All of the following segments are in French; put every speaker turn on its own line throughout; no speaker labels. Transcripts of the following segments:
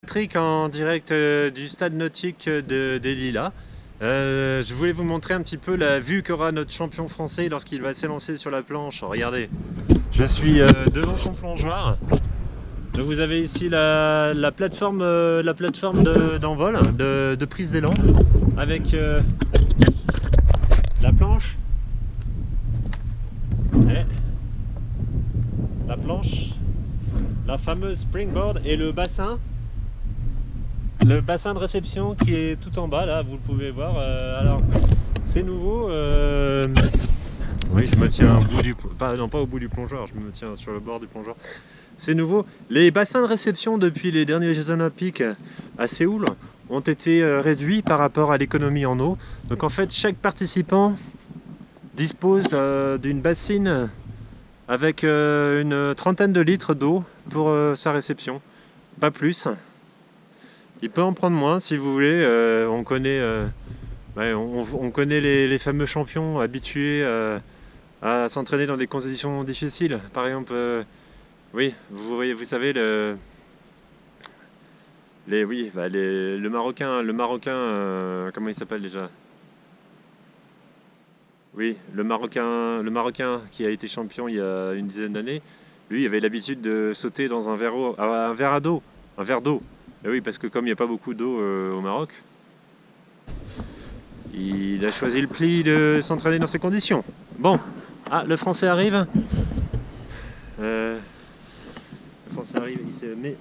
Patrick en direct du stade nautique des Lilas. Je voulais vous montrer un petit peu la vue qu'aura notre champion français lorsqu'il va s'élancer sur la planche. Regardez, je suis devant son plongeoir. Donc vous avez ici la plateforme d'envol, de prise d'élan, avec la planche, et la planche, la fameuse springboard et le bassin. Le bassin de réception qui est tout en bas, là, vous le pouvez voir. Alors, c'est nouveau. Oui, je me tiens au bout du... pas au bout du plongeoir, je me tiens sur le bord du plongeoir. C'est nouveau. Les bassins de réception depuis les derniers Jeux Olympiques à Séoul ont été réduits par rapport à l'économie en eau. Donc en fait, chaque participant dispose d'une bassine avec une trentaine de litres d'eau pour sa réception. Pas plus. Il peut en prendre moins si vous voulez. On connaît, on connaît les fameux champions habitués à s'entraîner dans des conditions difficiles. Par exemple, oui, vous savez le Marocain, comment il s'appelle déjà? Oui, le Marocain qui a été champion il y a une dizaine d'années. Lui, il avait l'habitude de sauter dans un verre d'eau. Et oui, parce que comme il n'y a pas beaucoup d'eau au Maroc, il a choisi le pli de s'entraîner dans ces conditions. Bon, le Français arrive. Le Français arrive, il se met.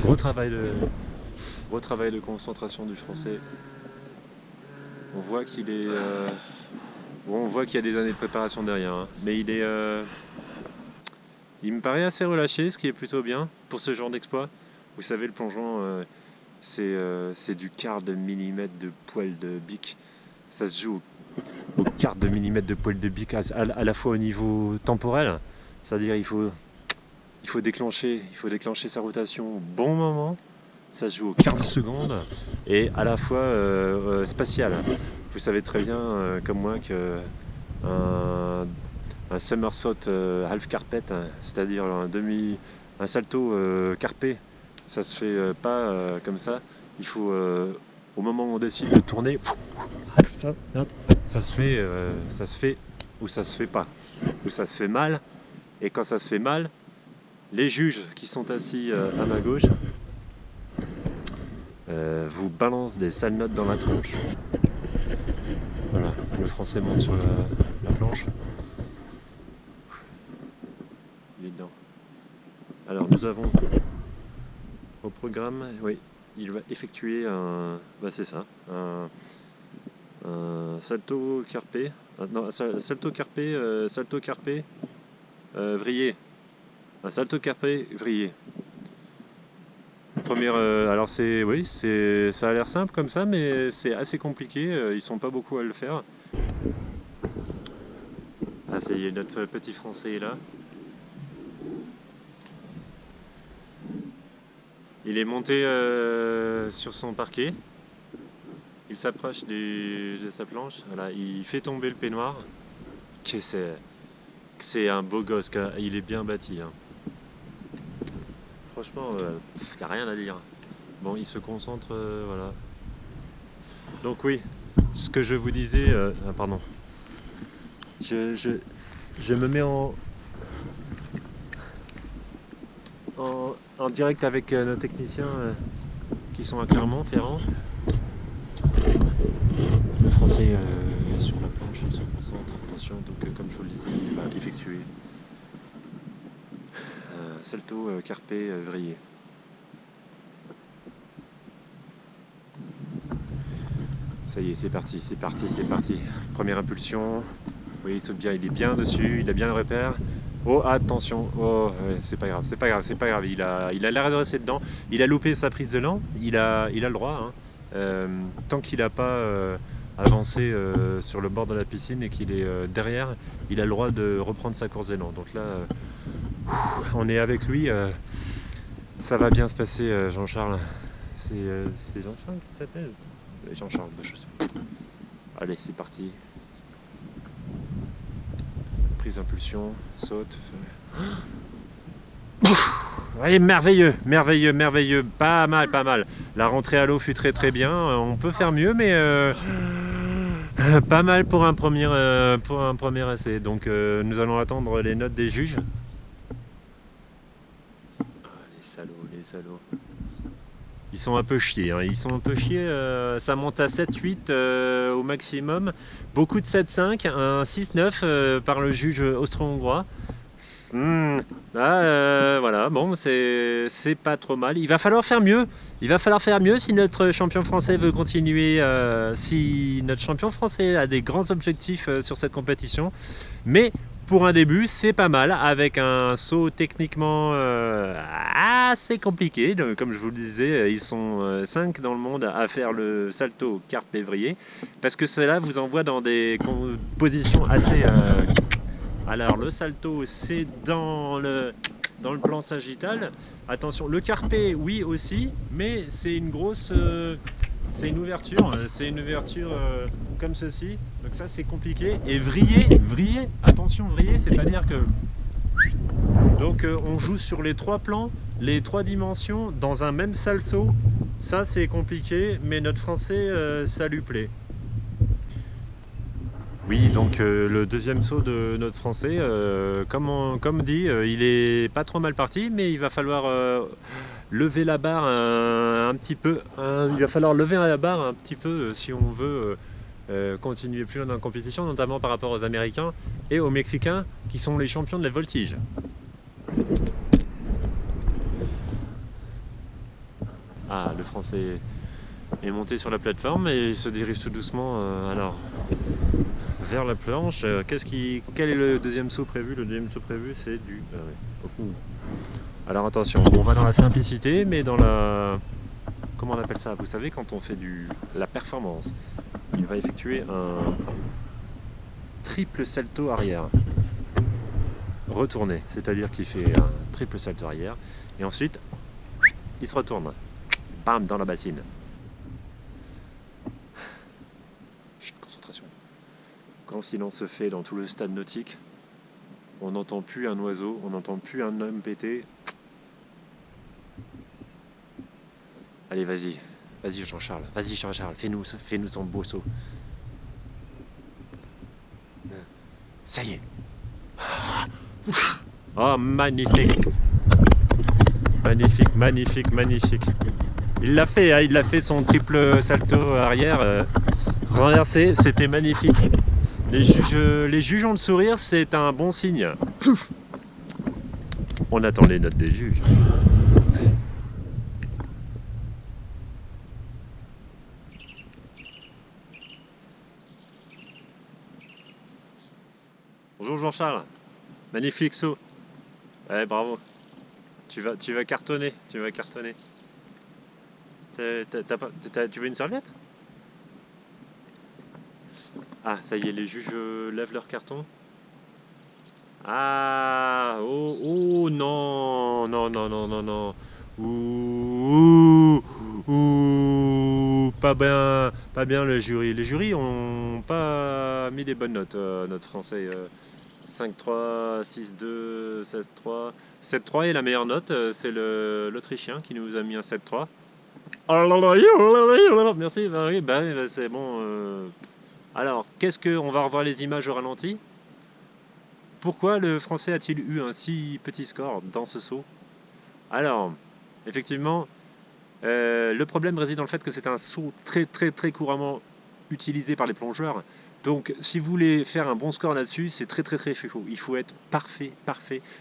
Gros travail de concentration du Français. On voit qu'il est. On voit qu'il y a des années de préparation derrière, hein. Mais il me paraît assez relâché, ce qui est plutôt bien pour ce genre d'exploit. Vous savez, le plongeon, c'est du quart de millimètre de poil de bique. Ça se joue au quart de millimètre de poil de bique, à la fois au niveau temporel, c'est-à-dire il faut déclencher sa rotation au bon moment. Ça se joue au quart de seconde et à la fois spatial. Vous savez très bien, comme moi, que un somersault half carpet, c'est-à-dire un salto carpé, ça se fait pas comme ça. Il faut, au moment où on décide de tourner, ça se fait ou ça se fait pas, ou ça se fait mal. Et quand ça se fait mal, les juges qui sont assis à ma gauche vous balancent des sales notes dans la tronche. Voilà, le Français monte sur la planche. Il est dedans. Alors nous avons au programme, oui, il va effectuer c'est ça, un salto carpé, salto carpé vrillé, un salto carpé vrillé. Première, alors ça a l'air simple comme ça, mais c'est assez compliqué. Ils sont pas beaucoup à le faire. Ah, ça y est, notre petit Français est là. Il est monté sur son parquet. Il s'approche de sa planche. Voilà, il fait tomber le peignoir. C'est un beau gosse. Il est bien bâti, hein. Franchement, il n'y a rien à dire. Bon, il se concentre, voilà. Donc oui, ce que je vous disais... pardon. Je me mets en direct avec nos techniciens qui sont à Clermont-Ferrand. Le Français est sur la planche, il se concentre. Attention, donc comme je vous le disais, il va effectuer salto carpé vrillé. Ça y est, c'est parti. Première impulsion. Oui, il saute bien, il est bien dessus, il a bien le repère. Oh, attention, c'est pas grave. Il a l'air de rester dedans. Il a loupé sa prise de l'élan, il a le droit, hein. Tant qu'il n'a pas avancé sur le bord de la piscine et qu'il est derrière, il a le droit de reprendre sa course d'élan. Donc là, on est avec lui. Ça va bien se passer, Jean-Charles. C'est Jean-Charles qui s'appelle? Jean-Charles, allez, c'est parti. Prise d'impulsion, saute. Oui, merveilleux, merveilleux, merveilleux, pas mal, pas mal. La rentrée à l'eau fut très très bien, on peut faire mieux, mais pas mal pour un premier essai. Donc nous allons attendre les notes des juges. Ah, les salauds, les salauds. Ils sont un peu chiés, hein. Ils sont un peu chiés, ça monte à 7-8 au maximum. Beaucoup de 7-5, un 6-9 par le juge austro-hongrois. Voilà, bon, c'est pas trop mal. Il va falloir faire mieux. Il va falloir faire mieux si notre champion français veut continuer, si notre champion français a des grands objectifs sur cette compétition. Mais pour un début, c'est pas mal, avec un saut techniquement assez compliqué. Donc, comme je vous le disais, ils sont 5 dans le monde à faire le salto carpe-février, parce que cela vous envoie dans des positions assez... Alors le salto, c'est dans le plan sagittal. Attention, le carpe, oui aussi, mais c'est une grosse... c'est une ouverture comme ceci, donc ça c'est compliqué. Et vriller, attention, vriller, c'est-à-dire que donc on joue sur les 3 plans, les 3 dimensions dans un même salto. Ça c'est compliqué, mais notre français ça lui plaît. Oui, donc le deuxième saut de notre français, comme dit, il est pas trop mal parti, mais il va falloir lever la barre un petit peu. Il va falloir lever la barre un petit peu si on veut continuer plus loin dans la compétition, notamment par rapport aux Américains et aux Mexicains qui sont les champions de la voltige. Ah, le français est monté sur la plateforme et il se dirige tout doucement vers la planche. Quel est le deuxième saut prévu? Le deuxième saut prévu, c'est du... Alors attention, on va dans la simplicité, mais dans la... Comment on appelle ça? Vous savez, quand on fait la performance, il va effectuer un triple salto arrière. Retourné, c'est-à-dire qu'il fait un triple salto arrière, et ensuite, il se retourne. Bam, dans la bassine. Chut, concentration. Grand silence se fait dans tout le stade nautique. On n'entend plus un oiseau, on n'entend plus un homme péter. Allez, vas-y Jean-Charles, fais-nous ton beau saut. Ça y est. Oh, magnifique. Magnifique. Il l'a fait, hein, il a fait son triple salto arrière renversé, c'était magnifique. Les juges ont le sourire, c'est un bon signe. Pouf. On attend les notes des juges. Bonjour Jean-Charles, magnifique saut. Ouais, bravo. Tu vas cartonner, Tu veux une serviette? Ah, ça y est, les juges lèvent leur carton. Ah, oh, non. Pas bien le jury. Les jurys ont pas mis des bonnes notes, notre français. 5-3, 6-2, 7-3. 7-3 est la meilleure note, c'est l'Autrichien qui nous a mis un 7-3. Merci, c'est bon. Alors, on va revoir les images au ralenti. Pourquoi le français a-t-il eu un si petit score dans ce saut? Alors, effectivement, le problème réside dans le fait que c'est un saut très couramment utilisé par les plongeurs. Donc, si vous voulez faire un bon score là-dessus, c'est très chaud. Il faut être parfait.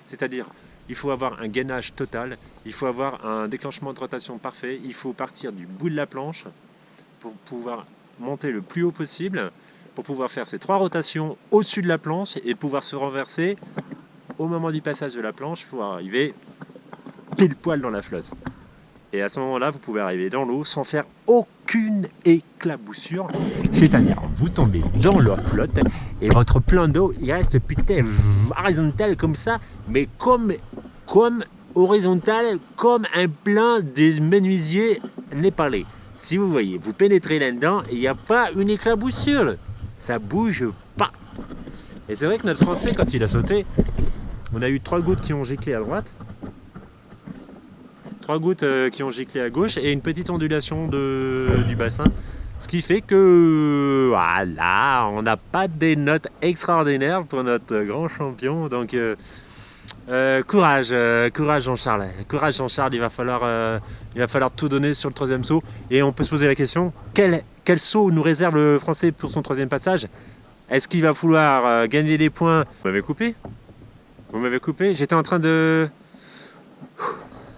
C'est-à-dire, il faut avoir un gainage total, il faut avoir un déclenchement de rotation parfait, il faut partir du bout de la planche pour pouvoir monter le plus haut possible, pour pouvoir faire ces 3 rotations au-dessus de la planche et pouvoir se renverser au moment du passage de la planche pour arriver pile poil dans la flotte. Et à ce moment-là, vous pouvez arriver dans l'eau sans faire aucune éclaboussure. C'est-à-dire, vous tombez dans la flotte et votre plan d'eau, il reste putain horizontal comme ça, mais comme horizontal, comme un plan des menuisiers népalais. Si vous voyez, vous pénétrez là-dedans, il n'y a pas une éclaboussure. Ça bouge pas. Et c'est vrai que notre français, quand il a sauté, on a eu 3 gouttes qui ont giclé à droite. 3 gouttes qui ont giclé à gauche et une petite ondulation du bassin. Ce qui fait que voilà, on n'a pas des notes extraordinaires pour notre grand champion. Donc courage, courage Jean-Charles. Courage Jean-Charles, il va falloir tout donner sur le 3e saut. Et on peut se poser la question, quel saut nous réserve le Français pour son 3e passage? Est-ce qu'il va falloir gagner des points? Vous m'avez coupé? Vous m'avez coupé? J'étais en train de...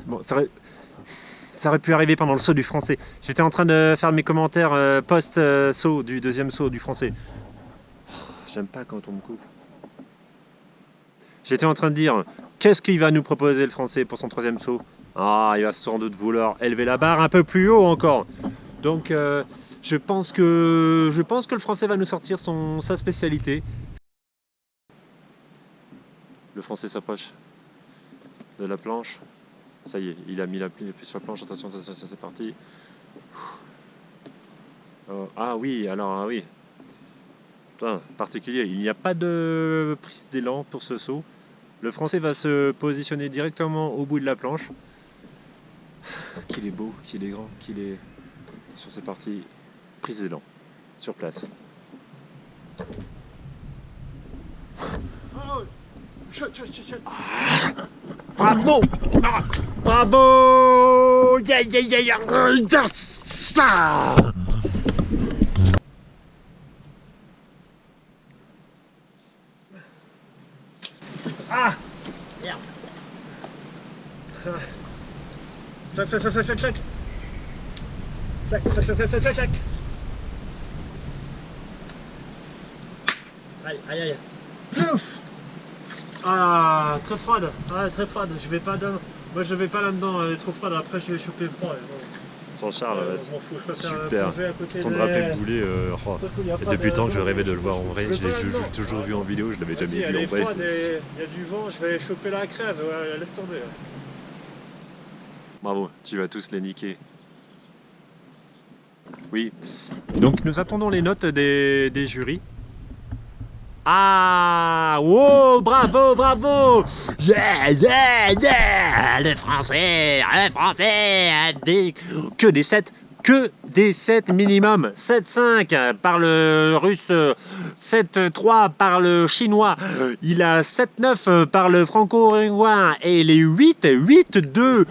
Bon, ça aurait pu arriver pendant le saut du Français. J'étais en train de faire mes commentaires post-saut du 2e saut du Français. J'aime pas quand on me coupe. J'étais en train de dire, qu'est-ce qu'il va nous proposer le Français pour son 3e saut? Ah, il va sans doute vouloir élever la barre un peu plus haut encore. Donc, je pense que le Français va nous sortir sa spécialité. Le Français s'approche de la planche. Ça y est, il a mis la pied sur la planche. Attention, c'est parti. Oh, ah oui, alors ah oui. Putain, particulier. Il n'y a pas de prise d'élan pour ce saut. Le Français va se positionner directement au bout de la planche. Qu'il est beau, qu'il est grand, qu'il est... Attention, c'est parti. Prise d'élan. Sur place. Bravo! Bravo! Yeah, yeah, yeah, yeah. Ah! Merde! Chac, chac, chac, chac, chac, chac! Chac, chac, chac, chac, chac, chac! Aïe, aïe, aïe! Plouf! Ah, très froide! Ah, très froide! Je vais pas dedans. Moi, je vais pas là-dedans, elle est trop froide. Après, je vais choper froid. Jean-Charles, super. Ton drapé boulet, depuis le temps que je rêvais de le voir en vrai. Je l'ai toujours vu en vidéo, je l'avais jamais vu en vrai. Il y a du vent, je vais choper la crève, laisse tomber. Bravo, tu vas tous les niquer. Oui, donc nous attendons les notes des jurys. Ah, wow, bravo, bravo! Yeah, yeah, yeah! Les Français, que des 7 minimum. 7,5 par le russe, 7,3 par le chinois, il a 7,9 par le franco-uruguayen et les 8,2,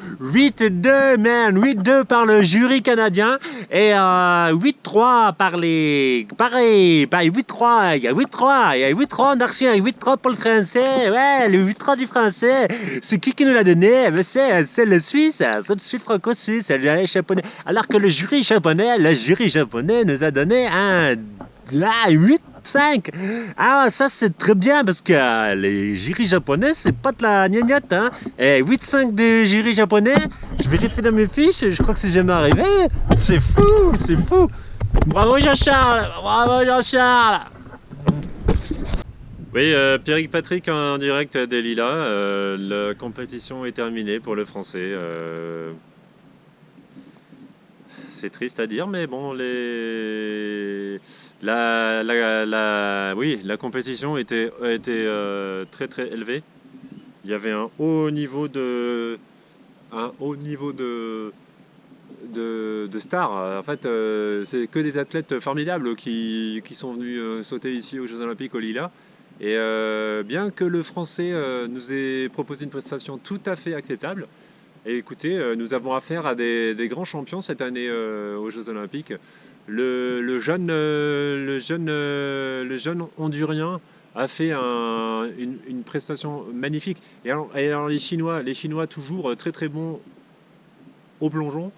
man, 8,2 par le jury canadien et 8,3 par les... Pareil, 8,3, il y a 8,3, on a reçu un 8,3 pour le français, ouais, le 8,3 du français, c'est qui nous l'a donné? C'est le Suisse, c'est le Suisse franco-suisse, le japonais, alors que le jury japonais nous a donné un 8,5. Ah, ça c'est très bien parce que les jurys japonais, c'est pas de la gnognotte, hein. Et 8,5 de jury japonais, je vérifie dans mes fiches, je crois que c'est jamais arrivé. C'est fou, c'est fou. Bravo Jean-Charles, bravo Jean-Charles. Oui, Pierrick Patrick en direct des Lilas. La compétition est terminée pour le Français. C'est triste à dire, mais bon, la compétition était très très élevée. Il y avait un haut niveau de stars. En fait, c'est que des athlètes formidables qui sont venus sauter ici aux Jeux Olympiques au Lilas. Et bien que le Français nous ait proposé une prestation tout à fait acceptable, et écoutez, nous avons affaire à des grands champions cette année aux Jeux Olympiques. Le jeune Hondurien a fait une prestation magnifique. Et alors les Chinois toujours très très bons au plongeon.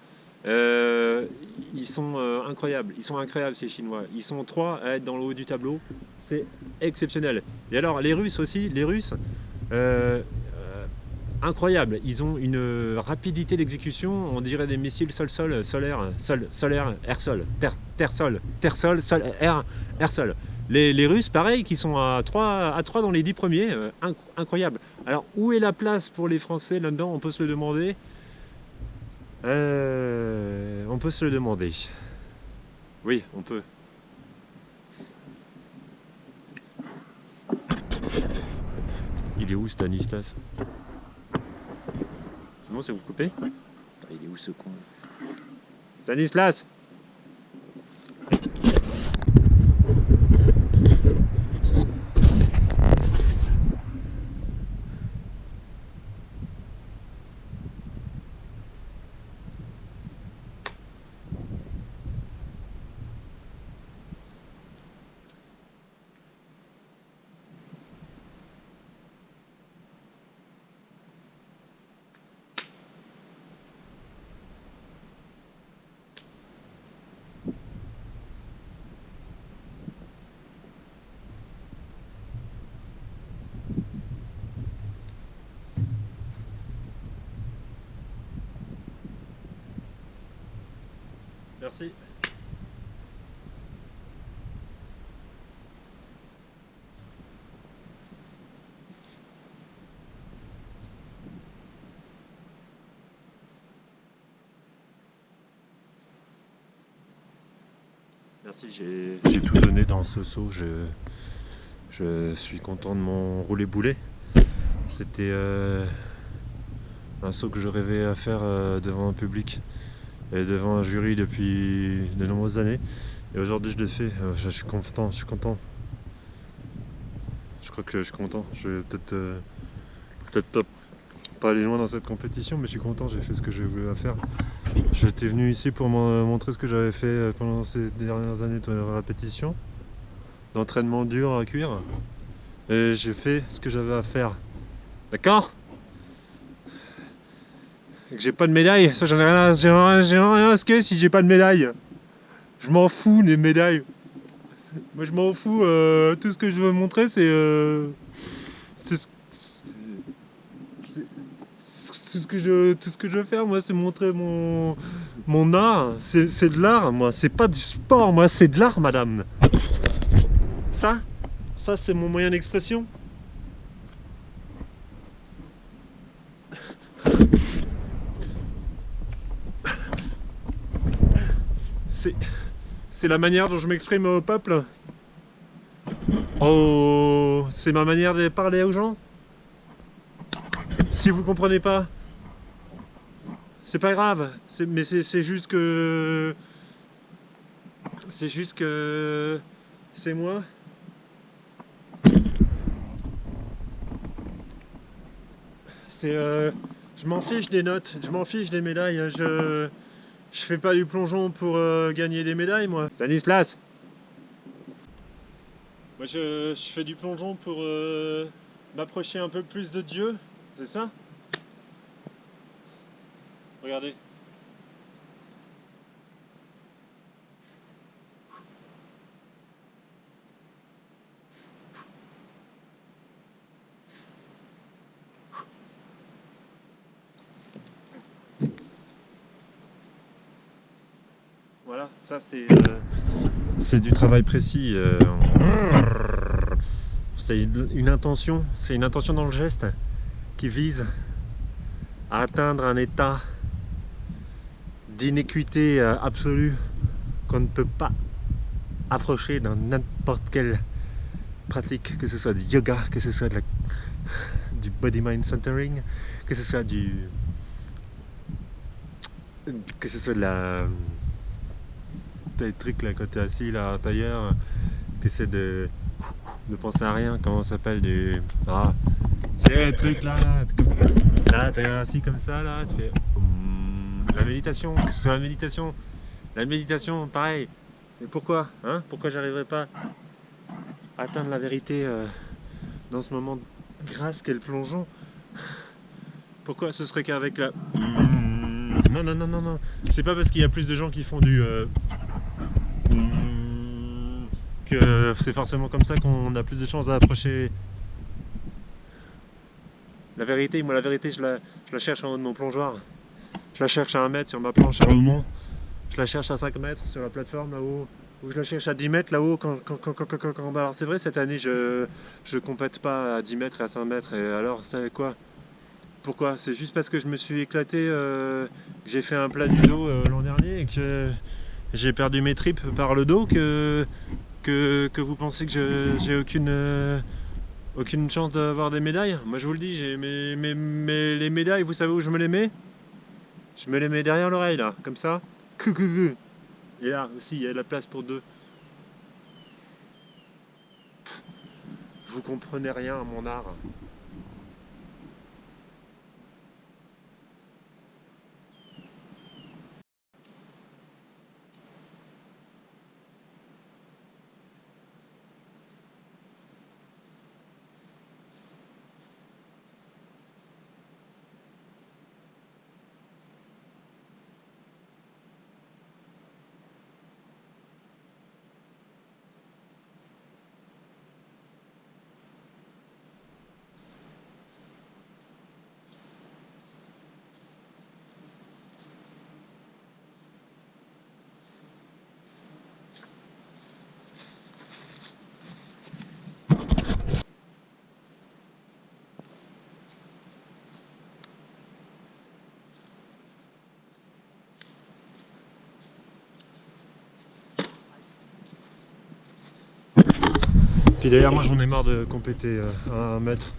Ils sont incroyables. Ils sont incroyables ces Chinois. Ils sont 3 à être dans le haut du tableau. C'est exceptionnel. Et alors les Russes aussi, incroyable, ils ont une rapidité d'exécution, on dirait des missiles sol-sol, sol-air, air-sol, terre-sol, terre-sol, air-sol. Les Russes, pareil, qui sont à 3 dans les 10 premiers, incroyable. Alors, où est la place pour les Français là-dedans? On peut se le demander. On peut se le demander. Oui, on peut. Il est où Stanislas? C'est bon, c'est vous coupé?
Il est où ce con?
Stanislas! Merci. Merci, j'ai tout donné dans ce saut. Je suis content de mon roulé-boulet. C'était un saut que je rêvais à faire devant un public et devant un jury depuis de nombreuses années. Et aujourd'hui je le fais. Je suis content, je suis content. Je crois que je suis content. Je vais peut-être pas aller loin dans cette compétition, mais je suis content, j'ai fait ce que je voulais faire. J'étais venu ici pour montrer ce que j'avais fait pendant ces dernières années de répétition, d'entraînement dur à cuire. Et j'ai fait ce que j'avais à faire. D'accord? Et que j'ai pas de médaille, ça j'ai rien à ce que si j'ai pas de médaille. Je m'en fous des médailles. Moi je m'en fous, tout ce que je veux montrer c'est tout ce que je veux faire, moi, c'est montrer mon art. C'est de l'art, moi. C'est pas du sport, moi, c'est de l'art, madame. Ça c'est mon moyen d'expression. C'est la manière dont je m'exprime au peuple. Oh, c'est ma manière de parler aux gens. Si vous comprenez pas, c'est pas grave, mais c'est juste que... C'est juste que... C'est moi. Je m'en fiche des notes, je m'en fiche des médailles, je fais pas du plongeon pour gagner des médailles, moi. Stanislas! Moi je fais du plongeon pour m'approcher un peu plus de Dieu, c'est ça? Regardez. Voilà, ça c'est du travail précis. C'est une intention dans le geste qui vise à atteindre un état d'inéquité absolue qu'on ne peut pas approcher dans n'importe quelle pratique, que ce soit du yoga, que ce soit du body mind centering, que ce soit de la des trucs là quand t'es assis là à tailleur, t'essaies de penser à rien, comment ça s'appelle c'est le truc là t'es assis comme ça là, tu fais la méditation, que ce soit la méditation pareil. Mais pourquoi j'arriverais pas à atteindre la vérité dans ce moment de grâce qu'est le plongeon? Pourquoi ce serait qu'avec la... Non. C'est pas parce qu'il y a plus de gens qui font du... que c'est forcément comme ça qu'on a plus de chances d'approcher la vérité. Moi la vérité je la cherche en haut de mon plongeoir. Je la cherche à 1 mètre sur ma planche à roulement. Je la cherche à 5 mètres sur la plateforme là-haut. Ou je la cherche à 10 mètres là-haut quand... Alors c'est vrai, cette année je compète pas à 10 mètres et à 5 mètres. Et alors c'est quoi? Pourquoi? C'est juste parce que je me suis éclaté, que j'ai fait un plat du dos l'an dernier et que j'ai perdu mes tripes par le dos que vous pensez que j'ai aucune chance d'avoir des médailles? Moi je vous le dis, les médailles, vous savez où je me les mets? Je me les mets derrière l'oreille là, comme ça. Et là aussi, il y a la place pour deux. Vous comprenez rien à mon art. Puis d'ailleurs, moi j'en ai marre de compéter à 1 mètre.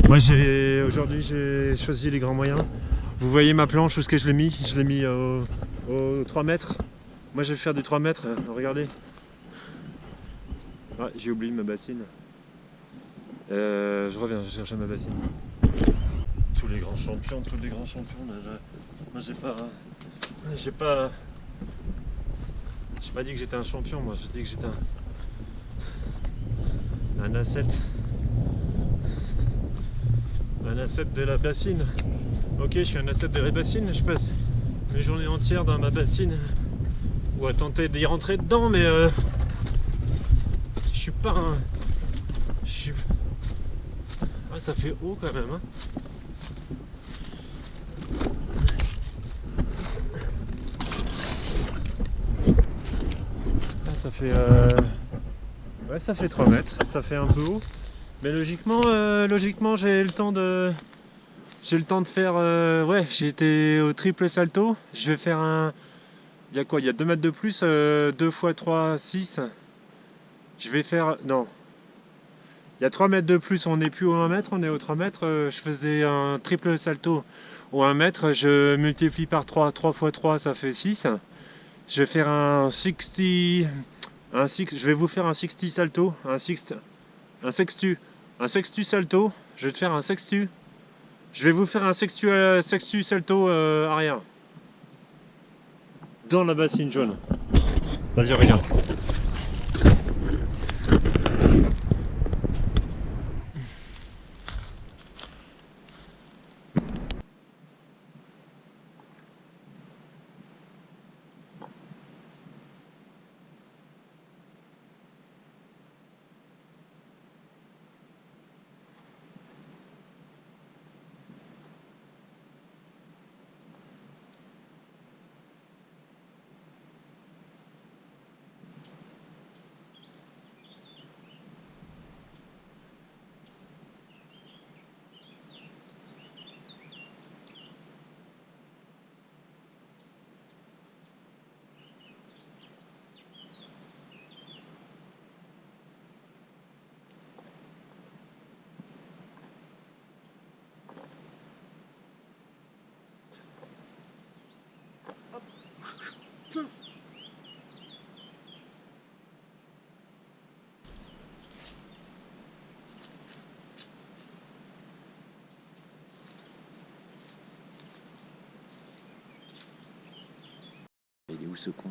Aujourd'hui j'ai choisi les grands moyens. Vous voyez ma planche, où est-ce que je l'ai mis? Je l'ai mis au 3 mètres. Moi je vais faire du 3 mètres, regardez. Ah, j'ai oublié ma bassine. Je reviens, je cherche ma bassine. Tous les grands champions. Moi j'ai pas. J'ai pas dit que j'étais un champion, moi je dis que j'étais un asset. Un asset de la bassine. Ok, je suis un asset de la bassine, je passe mes journées entières dans ma bassine ou à tenter d'y rentrer dedans, mais je suis pas un. Ah, ça fait haut quand même, hein. Ah, ça fait ouais, ça fait 3 mètres, ça fait un peu haut, mais logiquement j'ai le temps de faire ouais, j'ai été au triple salto, je vais faire un. Il y a quoi? Il y a 2 mètres de plus, 2 x 3, 6. Je vais faire. Non. Il y a 3 mètres de plus, on n'est plus au 1 mètre, on est au 3 mètres. Je faisais un triple salto au 1 mètre, je multiplie par 3, 3 x 3, ça fait 6. Je vais faire un 60. Je vais vous faire un 60 salto, un sextu. Un sextu salto. Je vais te faire un sextu. Je vais vous faire un sextu salto arrière. Dans la bassine jaune. Vas-y, regarde.
Il est où ce con?